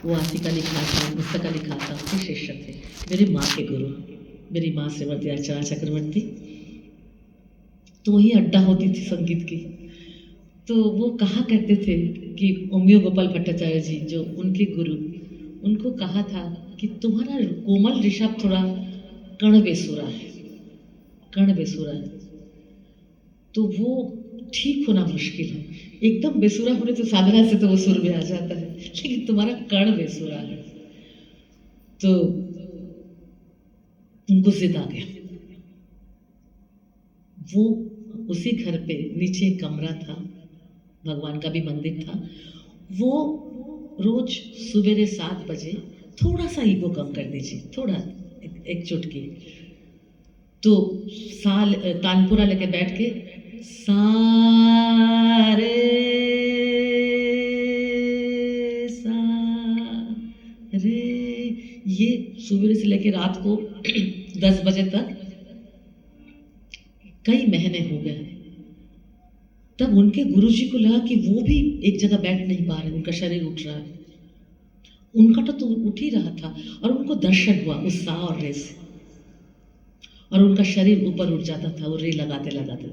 वो आतिका लिखा था, मुस्तका लिखा था, फिर शीर्षक थे मेरे माँ के गुरु, मेरी माँ श्रीमती अर्चना चक्रवर्ती। तो वही अड्डा होती थी संगीत की। तो वो कहा करते थे कि ओमियो गोपाल भट्टाचार्य जी जो उनके गुरु, उनको कहा था कि तुम्हारा कोमल ऋषभ थोड़ा कर्ण बेसुरा है, कर्ण बेसुरा है, तो वो ठीक होना मुश्किल है। एकदम बेसुरा होने तो साधना से तो वो सुर में आ जाता है, लेकिन तुम्हारा कर्ण बेसुरा है। तो उनको जिद आ गया। वो उसी घर पे नीचे एक कमरा था, भगवान का भी मंदिर था। वो रोज सवेरे 7 बजे थोड़ा सा ईगो कम कर दीजिए, थोड़ा एक चुटकी, तो तानपुरा लेके बैठ के सारे सा रे, ये सुबह से लेके रात को 10 बजे तक कई महीने हो गए। तब उनके गुरुजी को लगा कि वो भी एक जगह बैठ नहीं पा रहे, उनका शरीर उठ रहा है। उनका तो उठ ही रहा था और उनको दर्शन हुआ उस सा और रे से, और उनका शरीर ऊपर उठ जाता था वो रे लगाते लगाते।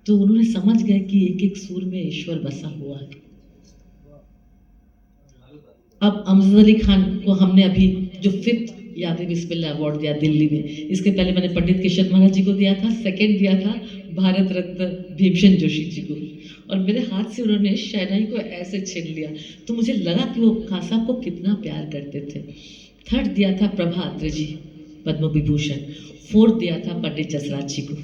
तो उन्होंने समझ गए कि एक एक सुर में ईश्वर बसा हुआ है। अब अमजद अली खान को हमने अभी जो 5th याद बिस्मिल्लाह अवार्ड दिया दिल्ली में, इसके पहले मैंने पंडित केशव महाराज जी को दिया था, सेकंड दिया था भारत रत्न भीमसेन जोशी जी को, और मेरे हाथ से उन्होंने शहनाई को ऐसे छीन लिया। तो मुझे लगा कि वो खान साहब को कितना प्यार करते थे। थर्ड दिया था प्रभा अत्रे जी पद्म विभूषण, 4th दिया था पंडित जसराज जी को,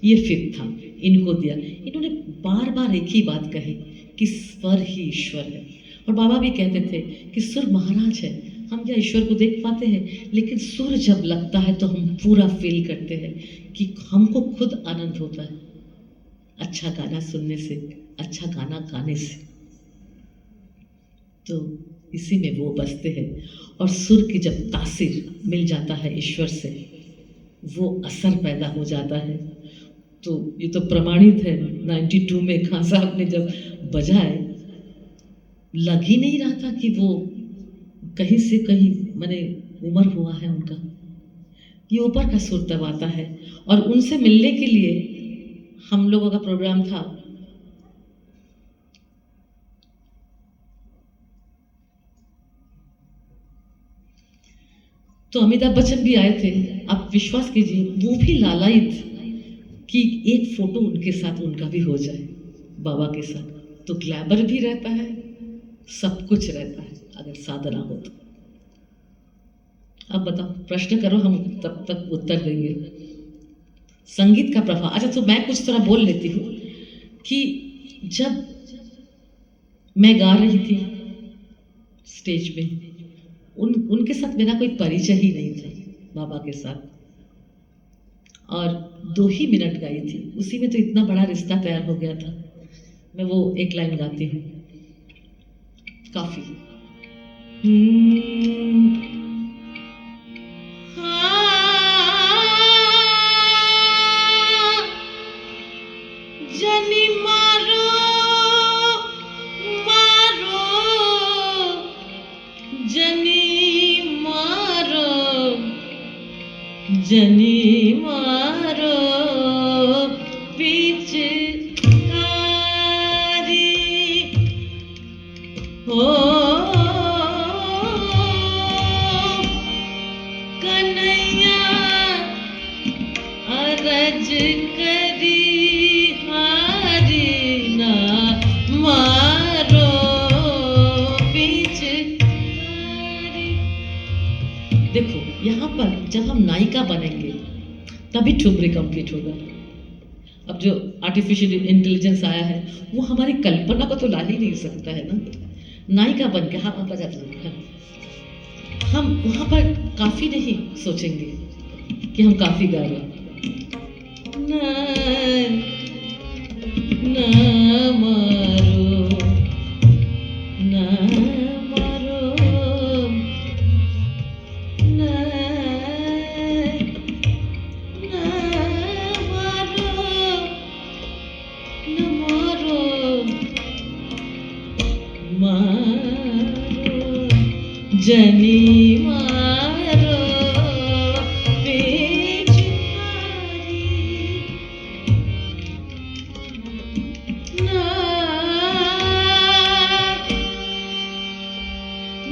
ये 5th था, इनको दिया। इन्होंने बार बार एक ही बात कही कि स्वर ही ईश्वर है। और बाबा भी कहते थे कि सुर महाराज है, हम क्या ईश्वर को देख पाते हैं, लेकिन सुर जब लगता है तो हम पूरा फील करते हैं कि हमको खुद आनंद होता है अच्छा गाना सुनने से, अच्छा गाना गाने से। तो इसी में वो बसते हैं। और सुर की जब तासीर मिल जाता है ईश्वर से, वो असर पैदा हो जाता है। तो ये तो प्रमाणित है, 92 में खान साहब ने जब बजाए, लग ही नहीं रहा था कि वो कहीं से कहीं मैंने उम्र हुआ है उनका। ये ऊपर का सुर तब आता है। और उनसे मिलने के लिए हम लोगों का प्रोग्राम था, तो अमिताभ बच्चन भी आए थे। आप विश्वास कीजिए वो भी लालायित कि एक फोटो उनके साथ उनका भी हो जाए बाबा के साथ। तो ग्लैमर भी रहता है, सब कुछ रहता है अगर साधना हो तो। अब बताओ, प्रश्न करो, हम तब तक उत्तर देंगे। संगीत का प्रभाव, अच्छा तो मैं कुछ थोड़ा बोल लेती हूँ कि जब मैं गा रही थी स्टेज में, उनके साथ मेरा कोई परिचय ही नहीं था बाबा के साथ, और 2 ही मिनट गाई थी, उसी में तो इतना बड़ा रिश्ता तैयार हो गया था। मैं वो एक लाइन गाती हूँ, काफी। जनी मारो मारो, जनी मारो, जनी मारो पिचकारी हो, कन्हैया अरज करी हारी ना मारो पिचकारी। देखो यहाँ पर जब हम नायिका बनेंगे तभी ठुमरी कंप्लीट होगा। अब जो आर्टिफिशियल इंटेलिजेंस आया है वो हमारी कल्पना को तो ला ही नहीं सकता है ना। नायिका बन के हाँ बजा देंगे, हम वहाँ पर काफी नहीं सोचेंगे कि हम काफी गा रहे हैं। ना मारो, ना मारो, ना मारो, ना मारो, मारो। जनी मारो पिचकारी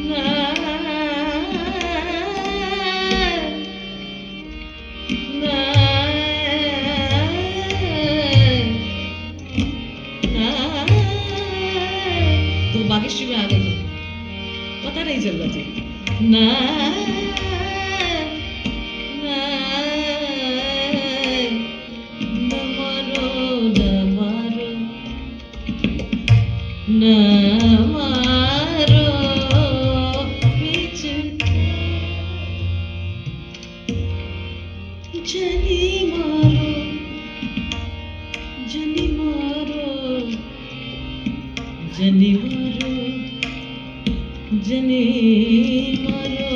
ना तो बागेश्वरी में आ गई हो, पता नहीं चल रहा थी ना ना न मारो न मारो न मारो जनी मारो जनी मारो जनी मारो जनी मारो।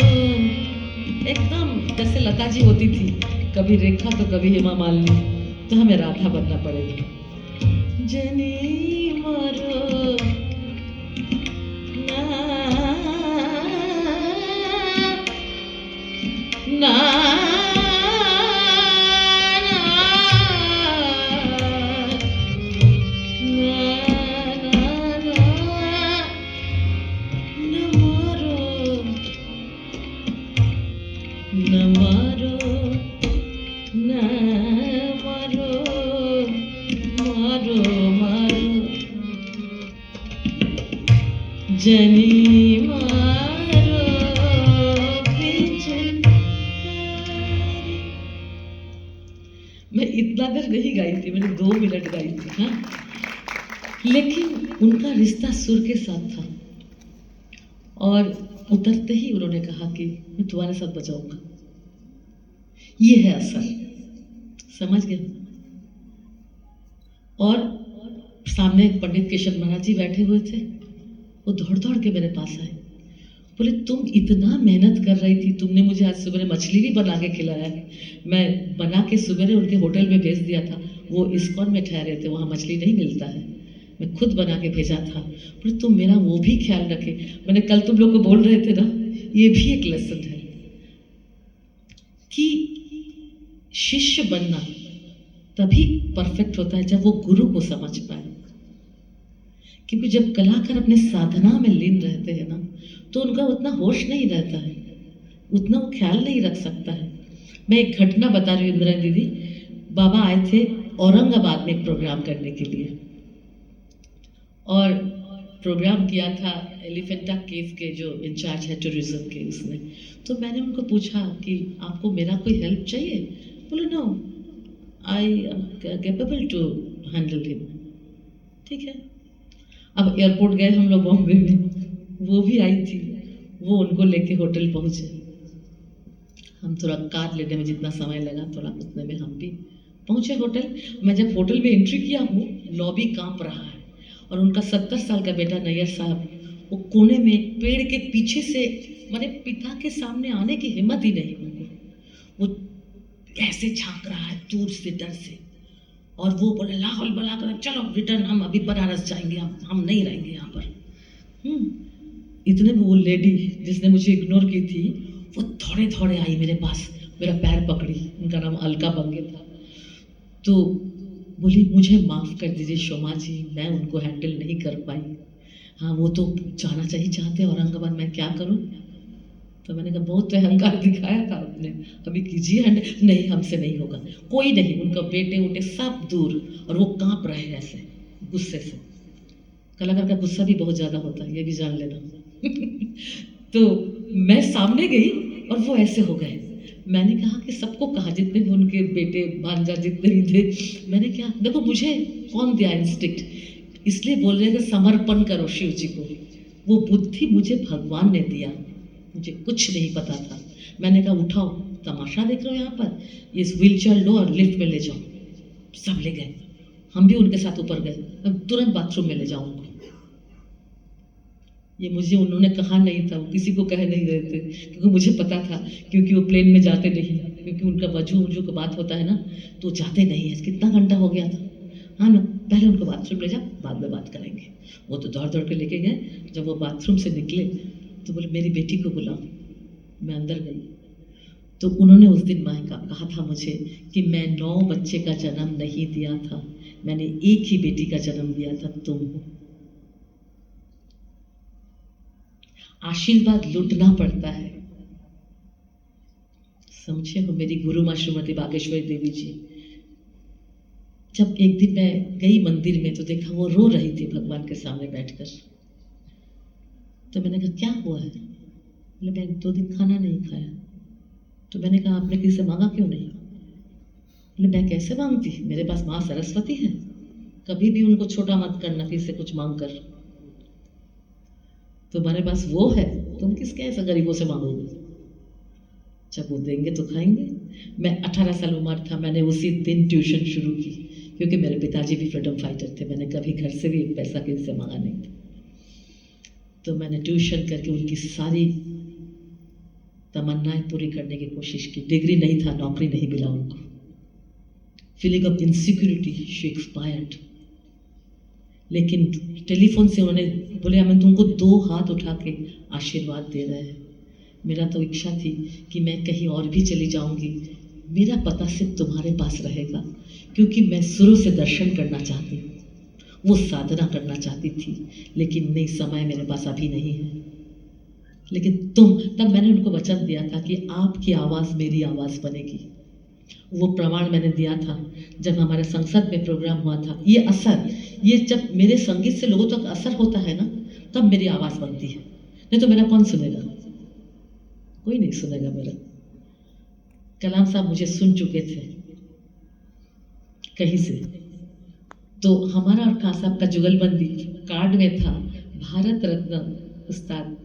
एकदम जैसे लता जी होती थी, कभी रेखा तो कभी हेमा मालिनी, तो हमें राधा बनना पड़ेगा। जनी मारो ना ना न मारो न मारो मारो मारो जनी मारो पिचकारी। मैं इतना देर नहीं गाई थी, मैंने 2 मिनट गाई थी। हाँ, लेकिन उनका रिश्ता सुर के साथ था और उतरते ही उन्होंने कहा कि मैं तुम्हारे साथ बजाऊंगा। ये है असर, समझ गए। और सामने पंडित केशव महाराज जी बैठे हुए थे, वो दौड़ दौड़ के मेरे पास आए, बोले तुम इतना मेहनत कर रही थी, तुमने मुझे आज सुबह मछली भी बना के खिलाया है। मैं बना के सुबह उनके होटल में भेज दिया था, वो इस्कॉन में ठहरे थे, वहाँ मछली नहीं मिलता है, मैं खुद बना के भेजा था। बोले तुम मेरा वो भी ख्याल रखे। मैंने कल तुम लोग को बोल रहे थे ना, ये भी एक लेसन है कि शिष्य बनना तभी परफेक्ट होता है जब वो गुरु को समझ पाए। क्योंकि जब कलाकार अपने साधना में लीन रहते हैं ना, तो उनका उतना होश नहीं रहता है, उतना वो ख्याल नहीं रख सकता है। मैं एक घटना बता रही हूँ इंदिरा दीदी। बाबा आए थे औरंगाबाद में एक प्रोग्राम करने के लिए, और प्रोग्राम किया था एलिफेंटा केव के जो इंचार्ज है टूरिज्म के, उसने। तो मैंने उनको पूछा कि आपको मेरा कोई हेल्प चाहिए? बोले no, I am capable to handle him. ठीक है। अब एयरपोर्ट गए हम लोग बॉम्बे में, वो भी आई थी, वो उनको लेके होटल पहुंचे। हम थोड़ा कार लेने में जितना समय लगा, थोड़ा उतने में हम भी पहुंचे होटल। मैं जब होटल में एंट्री किया हूँ, लॉबी कांप रहा है, और उनका 70 साल का बेटा नैयर साहब वो कोने में पेड़ के पीछे से, मेरे पिता के सामने आने की हिम्मत ही नहीं उनको, वो कैसे झांक रहा है दूर से डर से। और वो बोले लाहौल बला कर चलो रिटर्न, हम अभी बनारस जाएंगे, हम नहीं रहेंगे यहाँ पर। इतने में वो लेडी जिसने मुझे इग्नोर की थी, वो थोड़े थोड़े आई मेरे पास, मेरा पैर पकड़ी। उनका नाम अलका बंगे था। तो बोली मुझे माफ़ कर दीजिए शोमा जी, मैं उनको हैंडल नहीं कर पाई। हाँ, वो तो जाना चाहिए चाहते औरंगाबाद, मैं क्या करूँ? तो मैंने कहा बहुत अहंकार दिखाया था आपने, अभी कीजिए हैंडल। नहीं, हमसे नहीं होगा, कोई नहीं। उनका बेटे उटे सब दूर, और वो कांप रहे हैं ऐसे गुस्से से। कलाकार का गुस्सा भी बहुत ज़्यादा होता है, ये भी जान लेना। तो मैं सामने गई और वो ऐसे हो गए। मैंने कहा कि सबको कहा, जितने भी उनके बेटे भांजा जितने भी थे, मैंने क्या, देखो मुझे कौन दिया इंस्टिक्ट, इसलिए बोल रहे हैं कि समर्पण करो शिव जी को। वो बुद्धि मुझे भगवान ने दिया, मुझे कुछ नहीं पता था। मैंने कहा उठाओ, तमाशा देख रहे हो यहाँ पर, ये व्हील चेयर लो और लिफ्ट में ले जाओ। सब ले गए, हम भी उनके साथ ऊपर गए, अब तुरंत बाथरूम में ले जाओ उनको। ये मुझे उन्होंने कहा नहीं था, वो किसी को कह नहीं रहे थे, क्योंकि मुझे पता था, क्योंकि वो प्लेन में जाते नहीं, क्योंकि उनका वजू का बात होता है ना, तो जाते नहीं है। कितना घंटा हो गया था। हाँ ना, पहले उनको बाथरूम ले जाओ, बाद में बात करेंगे। वो तो दौड़ दौड़ के लेके गए। जब वो बाथरूम से निकले तो बोले मेरी बेटी को बुलाओ। मैं अंदर गई तो उन्होंने उस दिन कहा था मुझे कि मैं 9 बच्चे का जन्म नहीं दिया था, मैंने एक ही बेटी का जन्म दिया था, तुम हो। आशीर्वाद लूटना पड़ता है, समझे हो। मेरी गुरु माँ श्रीमती बागेश्वरी देवी जी, जब एक दिन मैं गई मंदिर में तो देखा वो रो रही थी भगवान के सामने बैठकर। तो मैंने कहा क्या हुआ है? बोले मैं 2 दिन खाना नहीं खाया। तो मैंने कहा आपने किसी से मांगा क्यों नहीं? बोले मैं कैसे मांगती, मेरे पास माँ सरस्वती है, कभी भी उनको छोटा मत करना किसी से कुछ मांग कर। तुम्हारे पास वो है, तुम किसके ऐसा गरीबों से मांगोगे? जब वो देंगे तो खाएंगे। मैं 18 साल उम्र था, मैंने उसी दिन ट्यूशन शुरू की, क्योंकि मेरे पिताजी भी फ्रीडम फाइटर थे। मैंने कभी घर से भी एक पैसा किसी से मांगा नहीं था। तो मैंने ट्यूशन करके उनकी सारी तमन्नाएं पूरी करने की कोशिश की। डिग्री नहीं था, नौकरी नहीं मिला उनको। Feeling of insecurity, she expired. लेकिन टेलीफोन से उन्होंने बोले हमें तुमको 2 हाथ उठा के आशीर्वाद दे रहे हैं। मेरा तो इच्छा थी कि मैं कहीं और भी चली जाऊंगी, मेरा पता सिर्फ तुम्हारे पास रहेगा, क्योंकि मैं शुरू से दर्शन करना चाहती हूँ, वो साधना करना चाहती थी। लेकिन नहीं, समय मेरे पास अभी नहीं है। लेकिन तब मैंने उनको वचन दिया था कि आपकी आवाज़ मेरी आवाज़ बनेगी। वो प्रमाण मैंने दिया था जब हमारे संसद में प्रोग्राम हुआ था। ये जब मेरे संगीत से लोगों तक असर होता है ना, तब मेरी आवाज़ बनती है, नहीं तो मेरा कौन सुनेगा? कोई नहीं सुनेगा मेरा। कलाम साहब मुझे सुन चुके थे कहीं से। तो हमारा और खान साहब का जुगलबंदी कार्ड में था, भारत रत्न उस्ताद,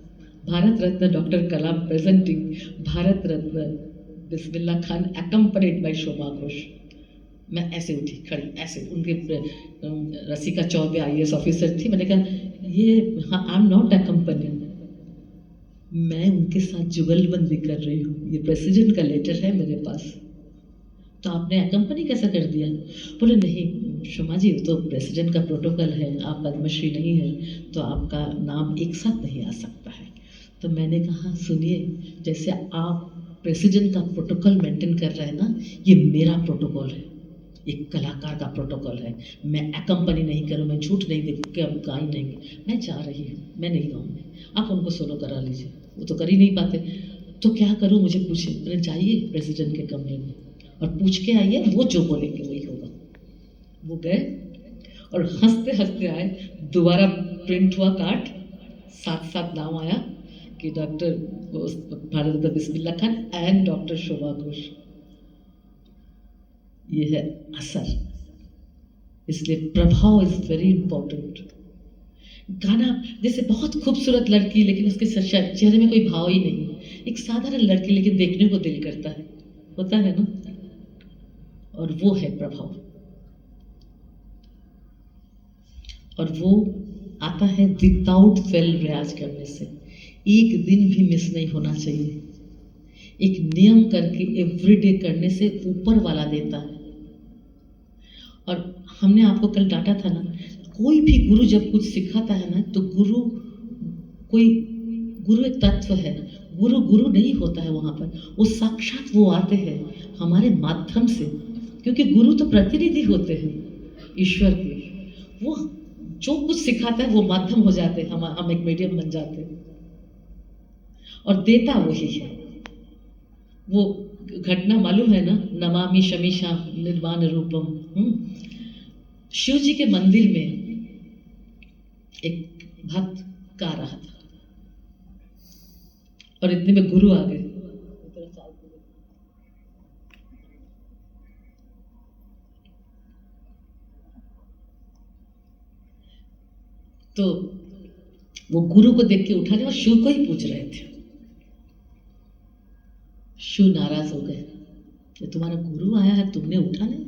Bharat Ratna doctor Kalam presenting Bharat Ratna Bismillah Khan accompanied by Shobha Ghosh. मैं ऐसे उठी खड़ी, ऐसे उनके रसिका चौबे IAS ऑफिसर थी। मैंने कहा ये आई एम नॉट अकम्पनीड, मैं उनके साथ जुगलबंदी कर रही हूँ, ये प्रेसिडेंट का लेटर है मेरे पास, तो आपने अकम्पनी कैसे कर दिया? बोले नहीं शोमा जी, तो प्रेसिडेंट का प्रोटोकॉल है, आप पद्मश्री नहीं है तो आपका नाम एक साथ नहीं आ सकता है। तो मैंने कहा सुनिए, जैसे आप प्रेसिडेंट का प्रोटोकॉल मेंटेन कर रहे हैं ना, ये मेरा प्रोटोकॉल है, एक कलाकार का प्रोटोकॉल है। मैं अकम्पनी नहीं करूँ, मैं झूठ नहीं देख के अब गा ही नहीं, मैं जा रही हूँ, मैं नहीं गाऊँगी, आप उनको सोलो करा लीजिए, वो तो कर ही नहीं पाते। तो क्या करूँ, मुझे पूछे। मैंने जाइए प्रेसिडेंट के कमरे में और पूछ के आइए, वो जो बोलेंगे वही होगा। वो गए और हंसते हंसते आए। दोबारा प्रिंट हुआ कार्ड, साथ नाम आया कि doctor Bharat Ratna Bismillah Khan and doctor Shobha Ghosh. ये है असर, इसलिए प्रभाव इज वेरी इंपॉर्टेंट। गाना जैसे बहुत खूबसूरत लड़की, लेकिन उसके चेहरे में कोई भाव ही नहीं, एक साधारण लड़की लेकिन देखने को दिल करता है, होता है ना, और वो है प्रभाव। और वो आता है विदाउट फेल रियाज करने से। एक दिन भी मिस नहीं होना चाहिए, एक नियम करके एवरीडे करने से ऊपर वाला देता है। और हमने आपको कल डांटा था ना, कोई भी गुरु जब कुछ सिखाता है ना, तो गुरु एक तत्व है, गुरु नहीं होता है वहाँ पर, वो साक्षात वो आते हैं हमारे माध्यम से, क्योंकि गुरु तो प्रतिनिधि होते हैं ईश्वर के। वो जो कुछ सिखाता है वो माध्यम हो जाते हैं, हम एक मीडियम बन जाते हैं, और देता वही है। वो घटना मालूम है ना, नमामि शमीशा निर्वाण रूपम। शिव जी के मंदिर में एक भक्त गा रहा था और इतने में गुरु आ गए। तो वो गुरु को देख के उठा रहे और शिव को ही पूछ रहे थे। शिव नाराज हो गए कि तुम्हारा गुरु आया है, तुमने उठा नहीं,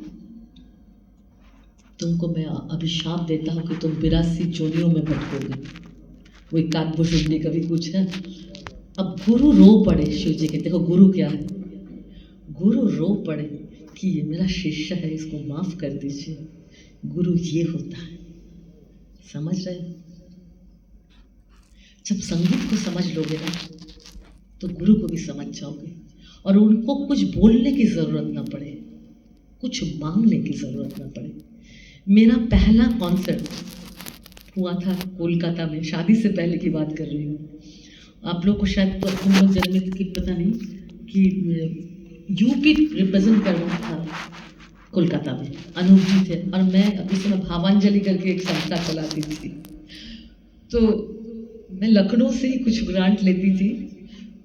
तुमको मैं अभिशाप देता हूं कि तुम 82 चोलियों में भटकोगे। वो एक काकभूषुंडी कभी कुछ है। अब गुरु रो पड़े शिव जी के, देखो गुरु क्या है, गुरु रो पड़े कि ये मेरा शिष्य है, इसको माफ कर दीजिए। गुरु ये होता है, समझ रहे? जब संगीत को समझ लोगे ना तो गुरु को भी समझ जाओगे, और उनको कुछ बोलने की ज़रूरत ना पड़े, कुछ मांगने की ज़रूरत ना पड़े। मेरा पहला कॉन्सर्ट हुआ था कोलकाता में, शादी से पहले की बात कर रही हूँ। आप लोग को शायद तो तुम लोग जन्मे की पता नहीं कि यूपी रिप्रेजेंट करना था कोलकाता में, अनूप जी थे और मैं अभी समय भावांजलि करके एक संस्था चलाती थी। तो मैं लखनऊ से ही कुछ ग्रांट लेती थी,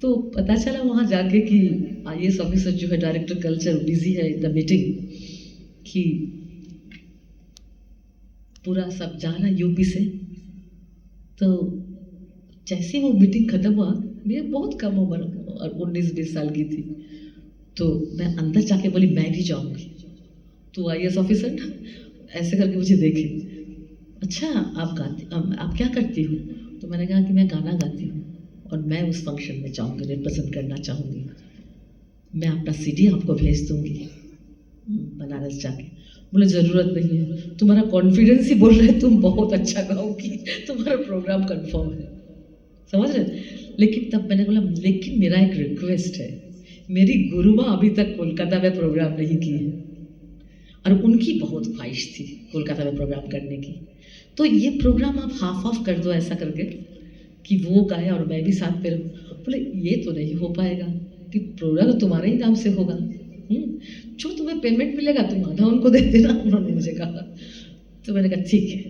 तो पता चला वहाँ जाके कि IAS ऑफिसर जो है डायरेक्टर कल्चर बिजी है द मीटिंग, कि पूरा सब जा रहा यूपी से। तो जैसे वो मीटिंग खत्म हुआ, मैं बहुत कम उम्र और 19-20 साल की थी, तो मैं अंदर जाके बोली मैं भी जाऊंगी। तो IAS ऑफिसर ऐसे करके मुझे देखे, अच्छा आप क्या करती हो? तो मैंने कहा कि मैं गाना गाती हूँ और मैं उस फंक्शन में जाऊँगी, रिप्रेजेंट करना चाहूँगी, मैं अपना CD आपको भेज दूँगी बनारस जाके। बोले ज़रूरत नहीं है, तुम्हारा कॉन्फिडेंस ही बोल रहे है तुम बहुत अच्छा गाओगी, तुम्हारा प्रोग्राम कंफर्म है, समझ रहे? लेकिन तब मैंने बोला लेकिन मेरा एक रिक्वेस्ट है, मेरी गुरुमा अभी तक कोलकाता में प्रोग्राम नहीं की है और उनकी बहुत ख्वाहिश थी कोलकाता में प्रोग्राम करने की, तो ये प्रोग्राम आप हाफ ऑफ कर दो ऐसा करके कि वो गाए और मैं भी साथ पे रहूँ। बोले ये तो नहीं हो पाएगा कि प्रोग्राम तो तुम्हारे ही नाम से होगा, जो तुम्हें पेमेंट मिलेगा तुम आधा उनको दे देना, उन्होंने मुझे कहा। तो मैंने कहा ठीक है,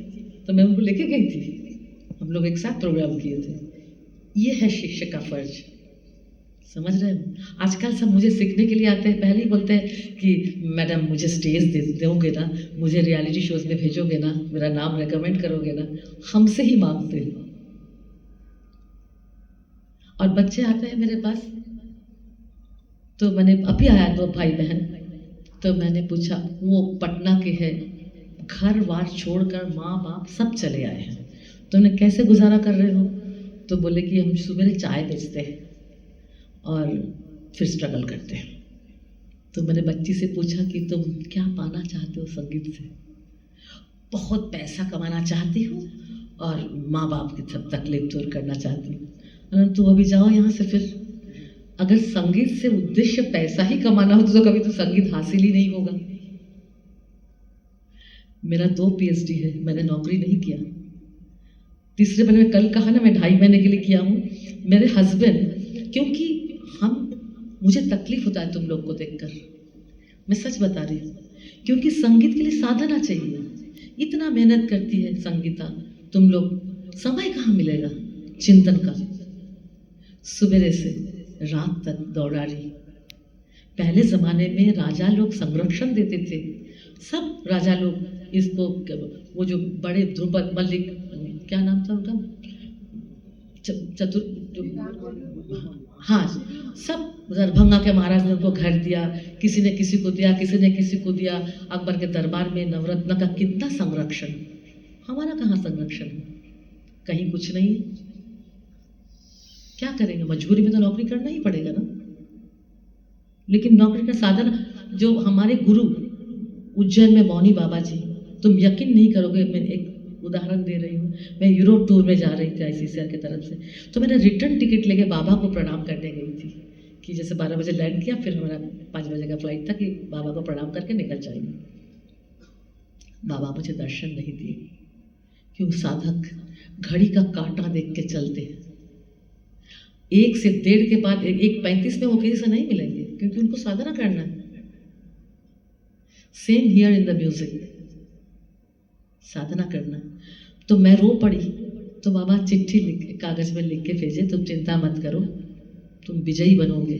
तो मैं उनको लेके गई थी, हम लोग एक साथ प्रोग्राम किए थे। ये है शिक्षक का फर्ज, समझ रहे हैं? आजकल सब मुझे सीखने के लिए आते हैं, पहले ही बोलते हैं कि मैडम मुझे स्टेज दोगे ना, मुझे रियलिटी शोज में भेजोगे ना, मेरा नाम रेकमेंड करोगे ना, हमसे ही मांगते हैं। और बच्चे आते हैं मेरे पास, तो मैंने अभी आया 2 भाई बहन, तो मैंने पूछा, वो पटना के हैं, घर बार छोड़कर माँ बाप सब चले आए हैं, तो उन्हें कैसे गुजारा कर रहे हो? तो बोले कि हम सुबह चाय बेचते हैं और फिर स्ट्रगल करते हैं। तो मैंने बच्ची से पूछा कि तुम क्या पाना चाहते हो संगीत से? बहुत पैसा कमाना चाहती हूँ और माँ बाप की सब तकलीफ दूर करना चाहती हूँ। तो अभी जाओ यहाँ से, फिर अगर संगीत से उद्देश्य पैसा ही कमाना हो तो कभी तो संगीत हासिल ही नहीं होगा। मेरा 2 PhD है, मैंने नौकरी नहीं किया। तीसरे मैंने कल कहा ना, मैं 2.5 महीने के लिए किया हूँ। मेरे हस्बैंड, क्योंकि मुझे तकलीफ होता है तुम लोग को देखकर, मैं सच बता रही हूँ, क्योंकि संगीत के लिए साधना चाहिए, इतना मेहनत करती है संगीता, तुम लोग समय कहाँ मिलेगा चिंतन का? सुबह से रात तक दौड़ा रही। पहले ज़माने में राजा लोग संरक्षण देते थे, सब राजा लोग इसको, वो जो बड़े ध्रुपद मल्लिक, क्या नाम था उनका, हाँ, सब दरभंगा के महाराज ने उनको घर दिया, किसी ने किसी को दिया, किसी ने किसी को दिया। अकबर के दरबार में नवरत्न का कितना संरक्षण, हमारा कहाँ संरक्षण? कहीं कुछ नहीं। क्या करेंगे, मजबूरी में तो नौकरी करना ही पड़ेगा ना। लेकिन नौकरी का साधन, जो हमारे गुरु उज्जैन में मौनी बाबा जी, तुम यकीन नहीं करोगे, मैं एक उदाहरण दे रही हूँ। मैं यूरोप टूर में जा रही थी ICCR की तरफ से, तो मैंने रिटर्न टिकट लेके बाबा को प्रणाम करने गई थी कि जैसे 12 बजे लैंड किया, फिर हमारा 5 बजे का फ्लाइट था कि बाबा को प्रणाम करके निकल जाएंगे। बाबा मुझे दर्शन नहीं दिए, क्यों? साधक घड़ी का कांटा देख के चलते हैं, 1 से 1.5 के बाद 1:35 में वो किसी से नहीं मिलेंगे, क्योंकि उनको साधना करना है। Same here in the music, साधना करना। तो मैं रो पड़ी, तो बाबा चिट्ठी लिख कागज में लिख के भेजे, तुम चिंता मत करो, तुम विजयी बनोगे।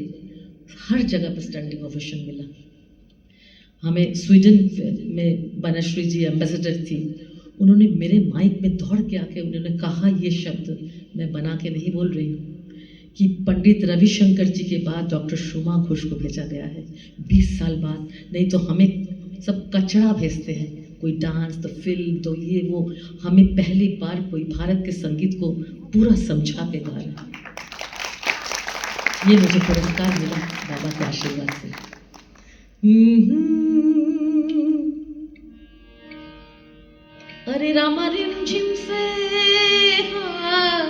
हर जगह पर स्टैंडिंग ओवेशन मिला। हमें स्वीडन में बनश्री जी एम्बेसडर थी, उन्होंने मेरे माइक में दौड़ के आके उन्होंने कहा ये शब्द, मैं बना के नहीं बोल रही हूँ, कि पंडित रविशंकर जी के बाद डॉक्टर शुमा घोष को भेजा गया है 20 साल बाद। नहीं तो हमें सब कचरा भेजते हैं, कोई डांस तो फिल्म तो ये वो, हमें पहली बार कोई भारत के संगीत को पूरा समझा के गा रहा है। ये मुझे पुरस्कार मिला बाबा के आशीर्वाद से। अरे रामा रिमझिम से, हाँ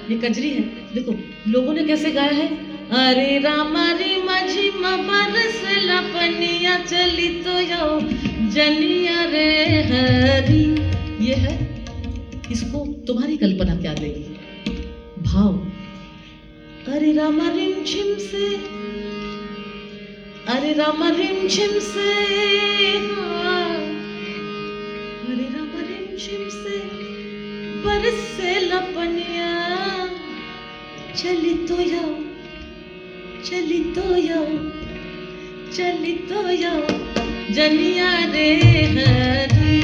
ये कजरी है। देखो लोगों ने कैसे गाया है, अरे रामा रे माझी बरस लपनिया चली तो यो जनिया रे हरी। ये है, इसको तुम्हारी कल्पना क्या देगी। भाव, अरे रामा रिमझिम से, अरे रामा रिमझिम से, हाँ, अरे रामा रिमझिम से बरसे लपनिया चली तो यो, चली तो यो, चली तो यो जनिया रे हरी।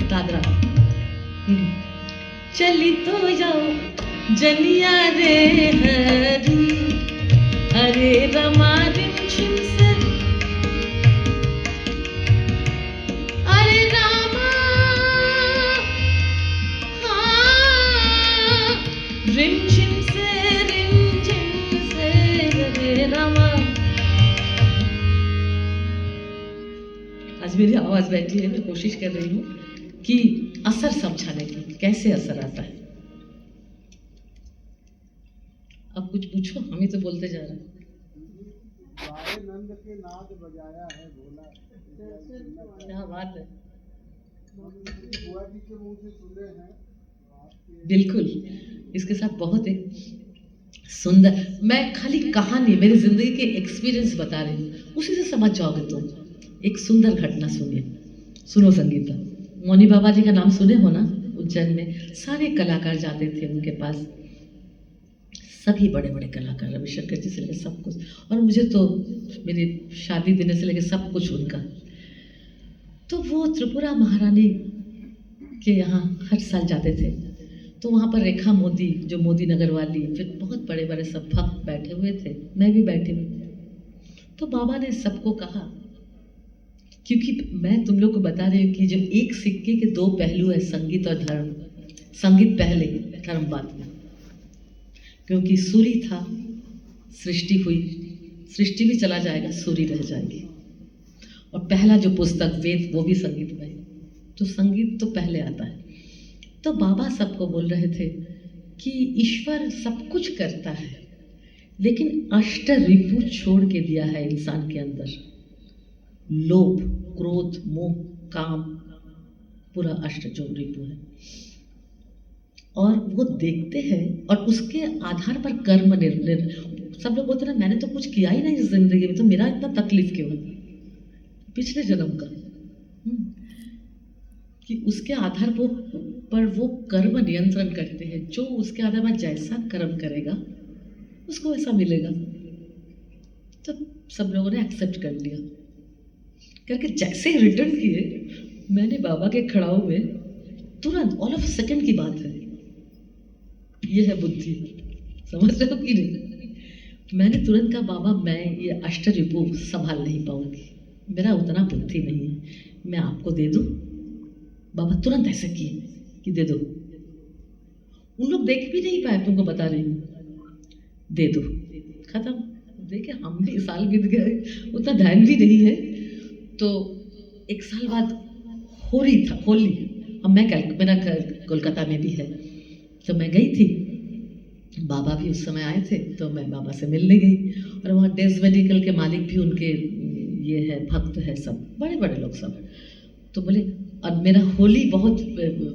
दादरा, चली तो यो जनिया रे हरी, अरे रमा रिमझिम से, अरे रामा, हाँ, रिमझिम से, अरे रामा। आज मेरी आवाज बैठी है, मैं कोशिश कर रही हूँ कि असर समझाने की, कैसे असर आता है। अब कुछ पूछो, हम ही तो बोलते जा रहे हैं। नंद के नाद बजाया है भोला, क्या बात है, बुआ जी के मुंह से सुने हैं। बिल्कुल, इसके साथ बहुत एक सुंदर, मैं खाली कहानी, मेरी जिंदगी के एक्सपीरियंस बता रही हूँ, उसी से समझ जाओगे तुम। एक सुंदर घटना सुनिए, सुनो संगीता। मौनी बाबा जी का नाम सुने हो ना, उज्जैन में सारे कलाकार जाते थे उनके पास, सभी बड़े बड़े कलाकार, रविशंकर जी से लेकर सब कुछ, और मुझे तो मेरी शादी देने से लेकर सब कुछ उनका। तो वो त्रिपुरा महारानी के यहाँ हर साल जाते थे, तो वहाँ पर रेखा मोदी, जो मोदी नगर वाली, फिर बहुत बड़े बड़े सब भक्त बैठे हुए थे, मैं भी बैठी हुई। तो बाबा ने सबको कहा, क्योंकि मैं तुम लोग को बता रही हूँ कि जब एक सिक्के के दो पहलू है, संगीत और धर्म। संगीत पहले, धर्म बाद में, क्योंकि सूर्य था, सृष्टि हुई, सृष्टि भी चला जाएगा, सूर्य रह जाएगी। और पहला जो पुस्तक वेद, वो भी संगीत में, तो संगीत तो पहले आता है। तो बाबा सबको बोल रहे थे कि ईश्वर सब कुछ करता है, लेकिन अष्ट रिपु छोड़ के दिया है इंसान के अंदर, लोभ, क्रोध, मोह, काम, पूरा अष्ट जो रिपु है। और वो देखते हैं और उसके आधार पर कर्म सब लोग बोलते हैं मैंने तो कुछ किया ही नहीं इस जिंदगी में, तो मेरा इतना तकलीफ क्यों है पिछले जन्म का। कि उसके आधार पर वो कर्म नियंत्रण करते हैं, जो उसके आधार पर जैसा कर्म करेगा उसको वैसा मिलेगा। तो सब लोगों ने एक्सेप्ट कर लिया, करके जैसे ही रिटर्न किए, मैंने बाबा के खड़ाऊ में तुरंत, ऑल ऑफ सेकंड की बात है, ये है बुद्धि, समझ रहे हो कि नहीं। मैंने तुरंत कहा बाबा मैं ये अष्ट रिपु संभाल नहीं पाऊंगी, मेरा उतना बुद्धि नहीं है, मैं आपको दे दूं। बाबा तुरंत ऐसे किए कि दे दो। उन लोग देख भी नहीं पाए, तुमको बता रही हूँ, दे दो, खत्म। देखे हम भी साल बीत गए, उतना ध्यान भी नहीं है। तो एक साल बाद होली था, होली, अब मेरा घर कोलकाता में भी है, तो मैं गई थी, बाबा भी उस समय आए थे, तो मैं बाबा से मिलने गई। और वहाँ डेज मेडिकल के मालिक भी उनके ये है, भक्त है, सब बड़े बड़े लोग सब। तो बोले, और मेरा होली बहुत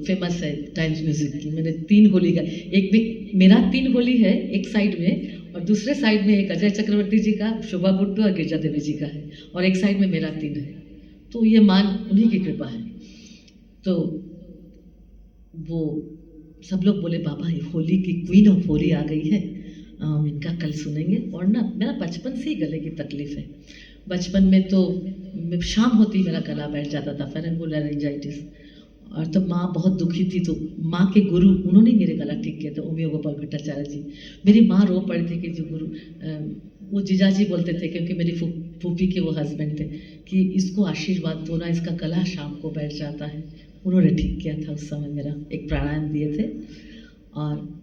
फेमस है टाइम्स म्यूजिक की, मैंने 3 होली का, एक भी मेरा 3 होली है एक साइड में, और दूसरे साइड में एक अजय चक्रवर्ती जी का, शोभा गुड्डू और गिरजा देवी जी का है, और एक साइड में मेरा 3 है। तो ये मान उन्हीं की कृपा है। तो वो सब लोग बोले बाबा ये होली की क्वीन ऑफ होली आ गई है, इनका कल सुनेंगे। और ना मेरा बचपन से ही गले की तकलीफ है, बचपन में तो शाम होती मेरा गला बैठ जाता था, फेरेंगोलारिंजाइटिस। और तो माँ बहुत दुखी थी, तो माँ के गुरु उन्होंने मेरे गला ठीक किया था, उमिया गोपाल भट्टाचार्य जी। मेरी माँ रो पड़ी थी कि जो गुरु, वो जीजाजी बोलते थे, क्योंकि मेरी फूफी के वो हस्बैंड थे, कि इसको आशीर्वाद दो ना, इसका गला शाम को बैठ जाता है। उन्होंने ठीक किया था उस समय, मेरा एक प्राणायाम दिए थे। और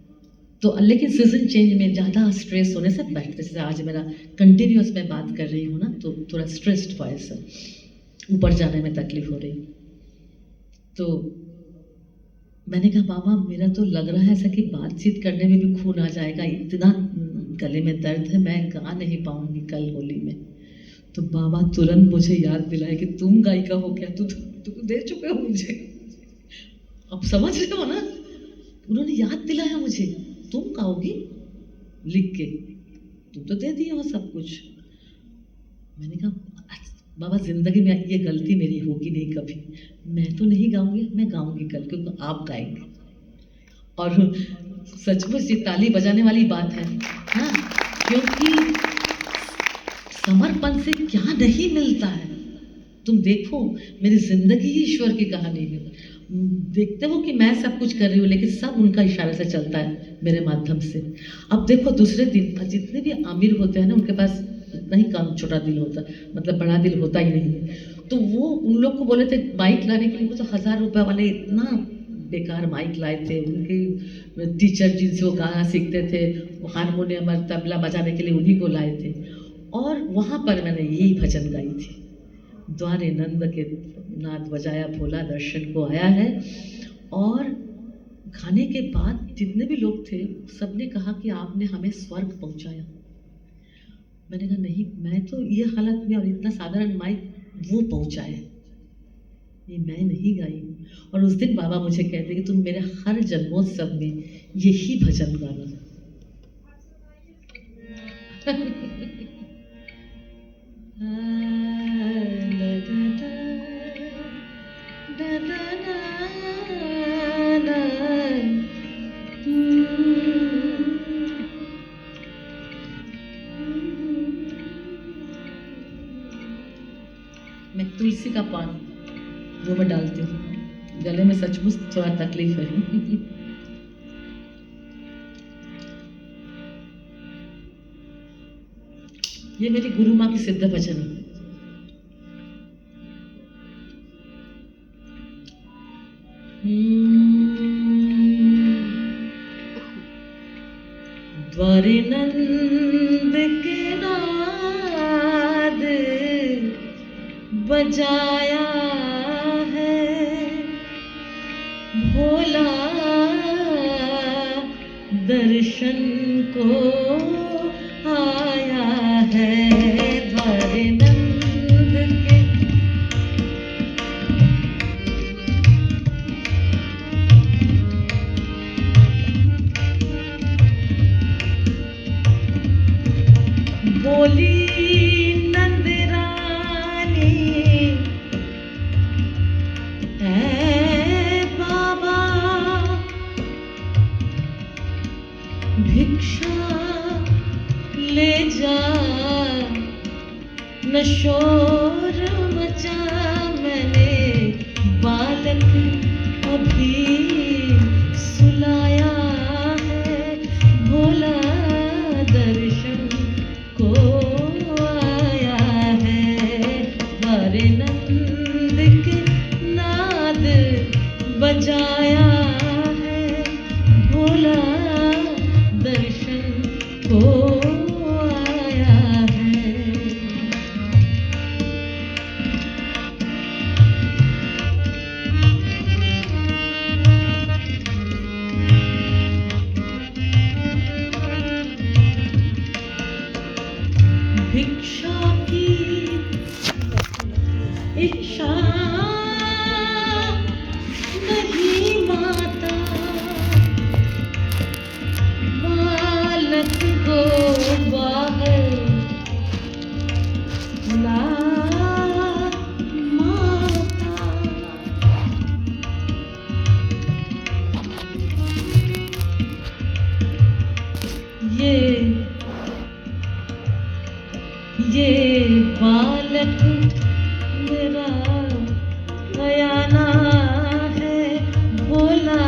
तो लेकिन सीजन चेंज में ज़्यादा स्ट्रेस होने से बैठते, जैसे आज मेरा कंटिन्यूस मैं बात कर रही हूँ ना, तो थोड़ा स्ट्रेस्ड वॉइस है, ऊपर जाने में तकलीफ हो रही। तो मैंने कहा बाबा मेरा तो लग रहा है ऐसा कि बातचीत करने में भी खून आ जाएगा, इतना गले में दर्द है, मैं गा नहीं पाऊंगी कल होली में। तो बाबा तुरंत मुझे याद दिलाए कि तुम गायिका हो क्या, तुम दे चुके हो मुझे, अब समझ रहे हो ना। उन्होंने याद दिलाया मुझे, तुम गाओगी लिख के, तुम तो दे दिए हो सब कुछ। मैंने कहा बाबा जिंदगी में ये गलती मेरी होगी नहीं कभी, मैं तो नहीं गाऊंगी, मैं गाऊंगी कल क्योंकि आप गाएंगे। और सचमुच ये ताली बजाने वाली बात है, हाँ, क्योंकि समर्पण से क्या नहीं मिलता है। तुम देखो मेरी जिंदगी ही ईश्वर की कहानी है। देखते हो कि मैं सब कुछ कर रही हूँ लेकिन सब उनका इशारे से चलता है मेरे माध्यम से। अब देखो दूसरे दिन जितने भी अमीर होते हैं ना उनके पास उतना ही कम छोटा दिल होता है, मतलब बड़ा दिल होता ही नहीं। तो वो उन लोग को बोले थे बाइक लाने के लिए, वो तो 1000 रुपये वाले इतना बेकार माइक लाए थे। उनके टीचर जिनसे वो गाना सीखते थे, हारमोनियम और तबला बजाने के लिए उन्हीं को लाए थे। और वहाँ पर मैंने यही भजन गाई थी, द्वारे नंद के नाद बजाया भोला दर्शन को आया है। और गाने के बाद जितने भी लोग थे सबने कहा कि आपने हमें स्वर्ग पहुंचाया। मैंने कहा नहीं, मैं तो ये हालत में और इतना साधारण माइक वो पहुंचाए, ये मैं नहीं गाई। और उस दिन बाबा मुझे कहते कि तुम मेरे हर जन्मोत्सव में यही भजन गाना। मैं तुलसी का पान वो मैं डालती हूँ, गले में सचमुच थोड़ा तकलीफ है। ये मेरी गुरु माँ की सिद्ध भजन है। द्वारे नंद के नाद बजाया है, भोला दर्शन को आया है। द्वारे नंद के बोली नंद रानी ऐ बाबा भिक्षा ले जा, न शोर मचा, मैंने बालक अभी सुलाया है, भोला दर्शन को आया है। द्वारे नंद के नाद बजाया है, भोला दर्शन को आया है। भिक्षा की इच्छा नहीं माता, बालक को बाहर ला माता। ये बालक मेरा अयाना है, भोला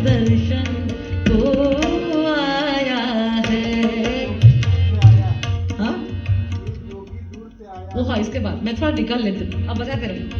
दर्शन को आया है। हाँ वो हाँ, इसके बाद मैं थोड़ा निकाल लेती हूँ, अब बजाते रहो।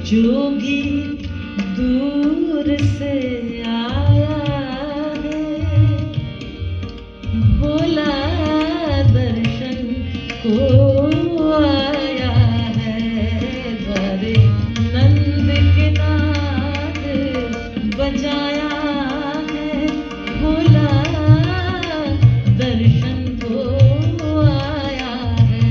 जोगी दूर से आया है, बोला दर्शन को आया है, द्वारे नंद के नाद बजाया है, बोला दर्शन को आया है।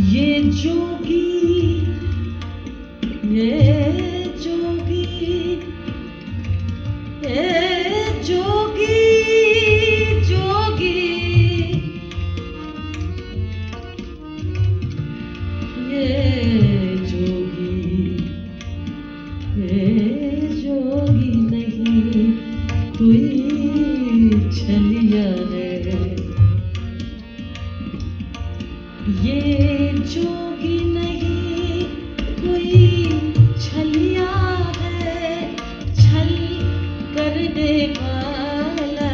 ये जोगी, ये जोगी, ये जोगी, जोगी, ये जोगी, ये जोगी नहीं कोई छलिया है, ये जोगी नहीं कोई छलिया है, छल करने वाला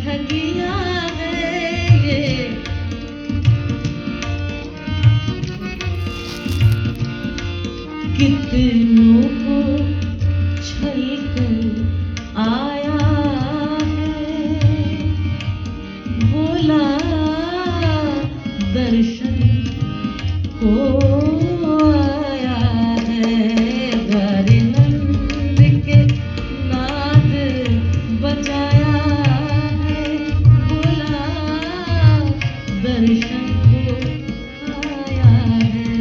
ठगिया है ये। कितनों को छल कर आया है, बोला दर्शन को आया है, द्वारे नंद के नाद बजाया है, बोला दर्शन को आया है।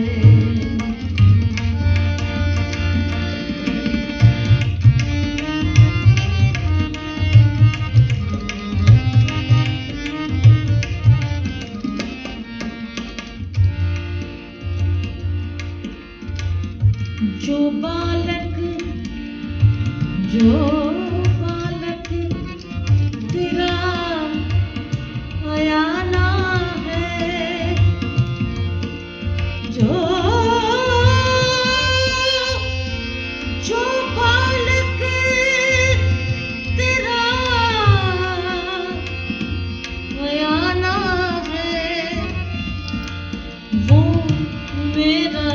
जो बालक तेरा अयाना है, जो बालक तेरा अयाना है, वो मेरा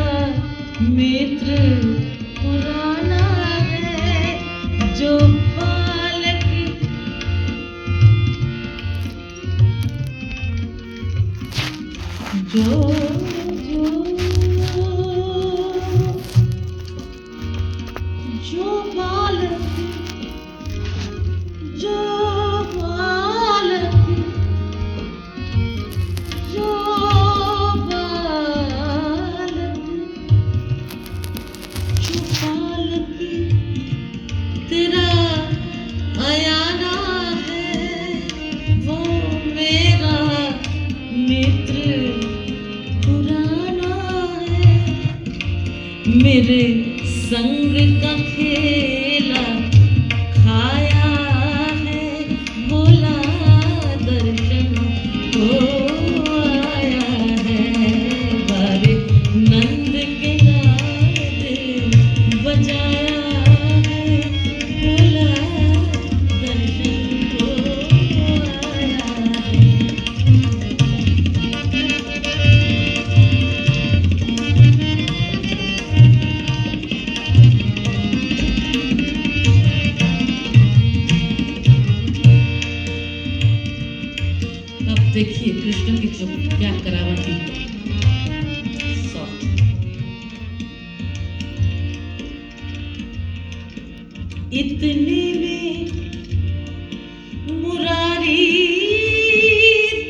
मित्र पुराना है, जो बालक जो बालक जो बालक जो बालक तेरा अयाना है, वो मेरा मित्र पुराना है, मेरे संग का खेला खाया है, बोला दर्शन को आया है, बारे नंद के नाद बजाया है, बोला दर्शन को आया है। अब देखिए कृष्ण की जो क्या करावट है, सॉफ्ट। इतने में मुरारी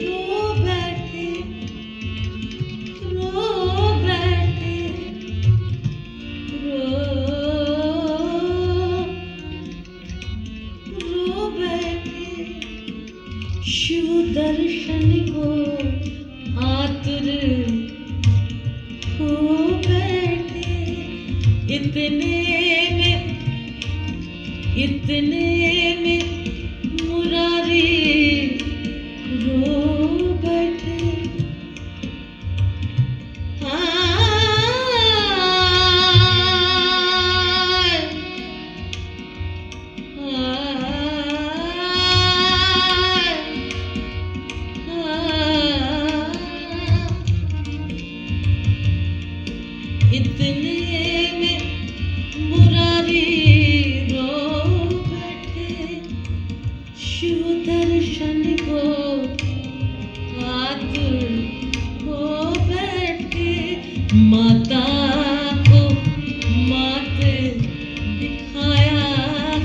रो बैठे, रो बैठे, रो बैठे, शिव दर्शन को आतुर हो बैठे, इतने में मुरारी रो बैठे, शिव दर्शन को आतुर हो बैठे, माता को मात दिखाया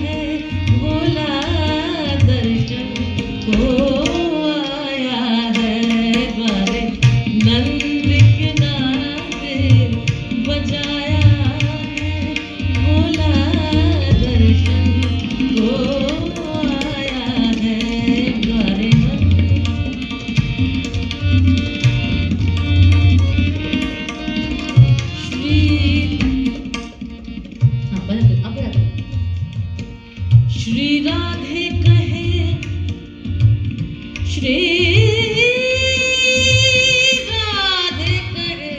है, भोला दर्शन को आया है, द्वारे नंद के नाद बजाया है, भोला दर्शन को आया है, द्वारे नंद। श्री हाँ बराबर अब बराबर। श्री राधे कहे, श्री राधे कहे,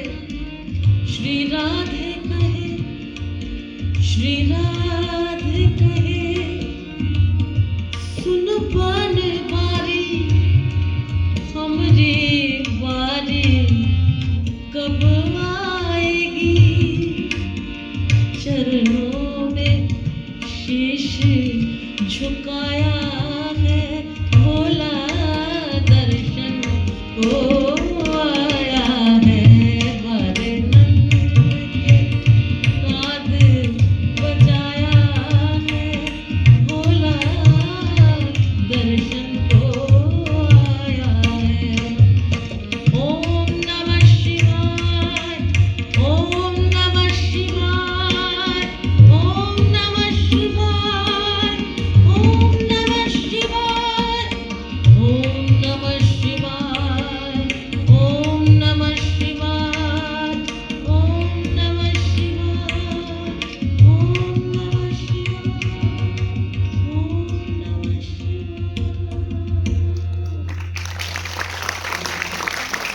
श्री राधे कहे, श्री राधे कहे, सुन पर